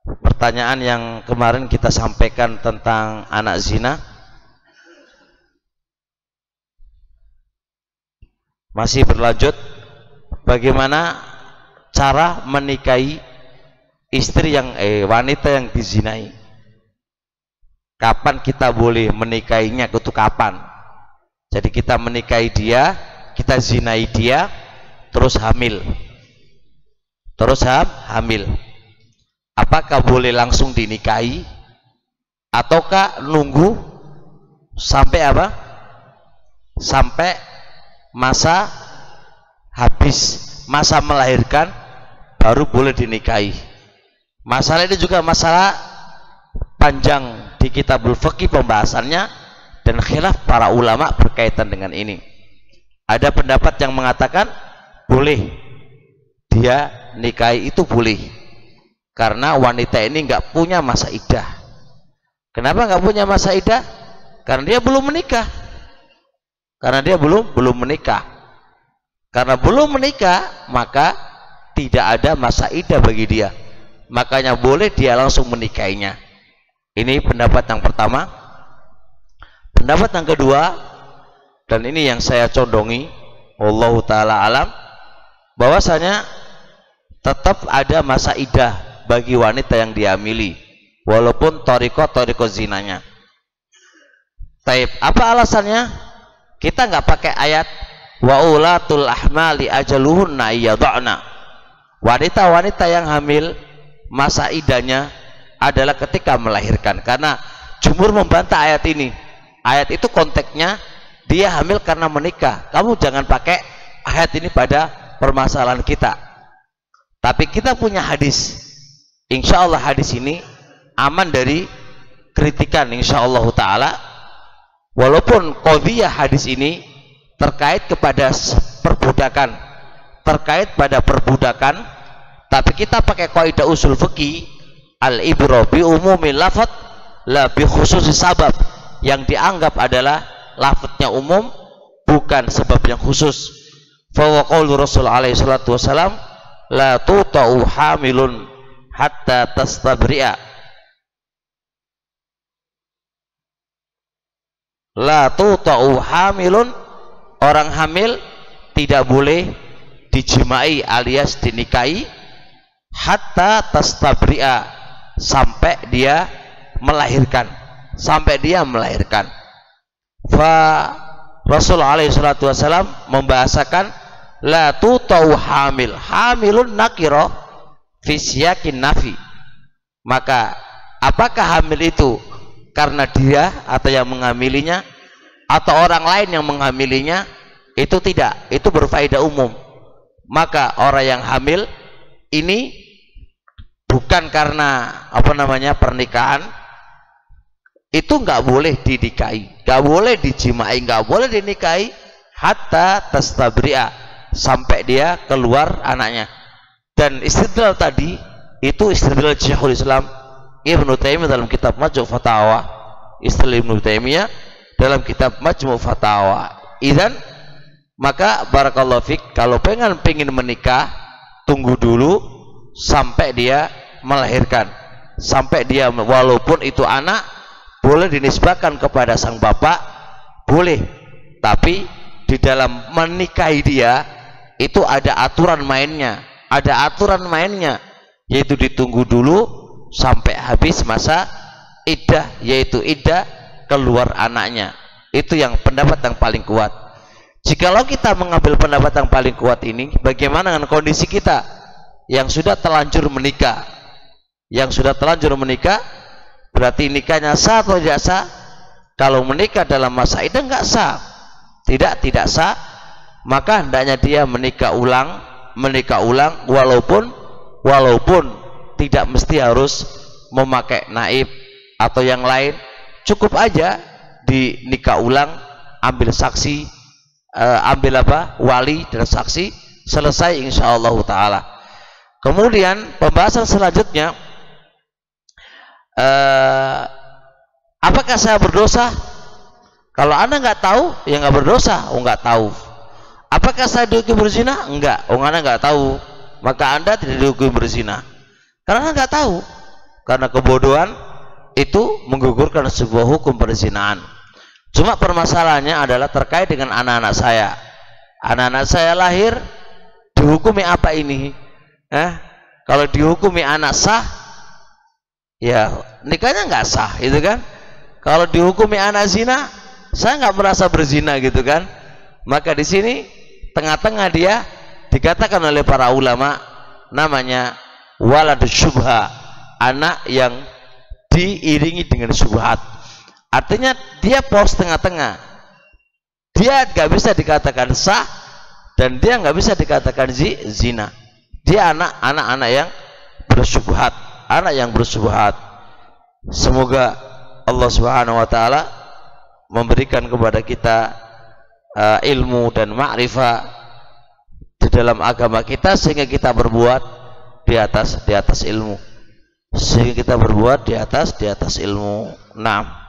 Pertanyaan yang kemarin kita sampaikan tentang anak zina masih berlanjut. Bagaimana cara menikahi istri yang wanita yang dizinai? Kapan kita boleh menikahinya? Itu kapan? Jadi kita menikahi dia, kita zinai dia, terus hamil. Hamil. Apakah boleh langsung dinikahi ataukah nunggu sampai apa? Sampai masa habis, masa melahirkan baru boleh dinikahi. Masalah ini juga masalah panjang di kitabul fiqh pembahasannya dan khilaf para ulama berkaitan dengan ini. Ada pendapat yang mengatakan boleh dia nikahi, itu boleh, karena wanita ini nggak punya masa iddah. Kenapa nggak punya masa iddah? Karena dia belum menikah. Karena belum menikah, maka tidak ada masa iddah bagi dia. Makanya boleh dia langsung menikahinya. Ini pendapat yang pertama. Pendapat yang kedua, dan ini yang saya condongi, wallahu taala alam, bahwasanya tetap ada masa iddah bagi wanita yang dihamili, walaupun toriko zinanya. Taib, apa alasannya? Kita nggak pakai ayat wa ulatul ahmali ajaluhunna iyadha'na. Wanita-wanita yang hamil masa iddahnya adalah ketika melahirkan, karena jumhur membantah ayat ini. Ayat itu konteksnya dia hamil karena menikah. Kamu jangan pakai ayat ini pada permasalahan kita. Tapi kita punya hadis. Insya Allah hadis ini aman dari kritikan insyaallah taala. Walaupun qadhiyah hadis ini terkait kepada perbudakan, tapi kita pakai kaidah usul fikih, al-ibra bi umumil lafadz la bi khususi sabab. Yang dianggap adalah lafadznya umum, bukan sebab yang khusus. Fa wa qaulu Rasul alaihi salatu wasalam la tuta'u hamilun hatta tastabri'a. La tuta'u hamilun, orang hamil tidak boleh dijimai alias dinikahi hatta tastabri'a, sampai dia melahirkan. Fa Rasul alaihi salatu wasalam membahasakan la tuta'u hamilun nakira fi siyakin nafi. Maka apakah hamil itu karena dia atau yang menghamilinya atau orang lain yang menghamilinya? Itu tidak, itu berfaedah umum. Maka orang yang hamil ini bukan karena pernikahan, itu nggak boleh dinikahi, nggak boleh dijimai, nggak boleh dinikahi hatta tastabri'a, sampai dia keluar anaknya. Dan istidlal tadi itu istidlal Syekhul Islam Ibnu Taimiyah dalam kitab Majmu' Fatawa, istidlal Ibnu Taimiyah dalam kitab Majmu' Fatawa. Idzan, maka barakallahu fik, kalau pengen menikah, tunggu dulu sampai dia melahirkan, sampai dia, walaupun itu anak boleh dinisbahkan kepada sang bapak, boleh, tapi di dalam menikahi dia itu ada aturan mainnya, yaitu ditunggu dulu sampai habis masa iddah, yaitu iddah keluar anaknya. Itu yang pendapat yang paling kuat. Jikalau kita mengambil pendapat yang paling kuat ini, bagaimana dengan kondisi kita yang sudah terlanjur menikah? Berarti nikahnya sah atau tidak sah? Kalau menikah dalam masa iddah enggak sah, tidak sah. Maka hendaknya dia menikah ulang, walaupun tidak mesti harus memakai naib atau yang lain. Cukup aja di nikah ulang, ambil saksi, wali dan saksi, selesai insyaallah taala. Kemudian pembahasan selanjutnya, apakah saya berdosa? Kalau Anda nggak tahu, ya nggak berdosa. Nggak tahu. Apakah saya dihukumi berzina? Enggak. Anda nggak tahu, maka Anda tidak dihukumi berzina. Karena nggak tahu. Karena kebodohan itu menggugurkan sebuah hukum perzinahan. Cuma permasalahannya adalah terkait dengan anak-anak saya. Anak-anak saya lahir dihukumi apa ini? Kalau dihukumi anak sah, ya nikahnya nggak sah, itu kan? Kalau dihukumi anak zina, saya nggak merasa berzina, gitu kan? Maka di sini tengah-tengah dia dikatakan oleh para ulama namanya waladus syubha, anak yang diiringi dengan syubhat. Artinya dia pos tengah-tengah, dia nggak bisa dikatakan sah dan dia nggak bisa dikatakan zina. Dia anak-anak yang bersyubhat, anak yang bersyubhat. Semoga Allah Subhanahu wa taala memberikan kepada kita ilmu dan ma'rifah di dalam agama kita, sehingga kita berbuat di atas ilmu. Sehingga kita berbuat di atas ilmu. Naam.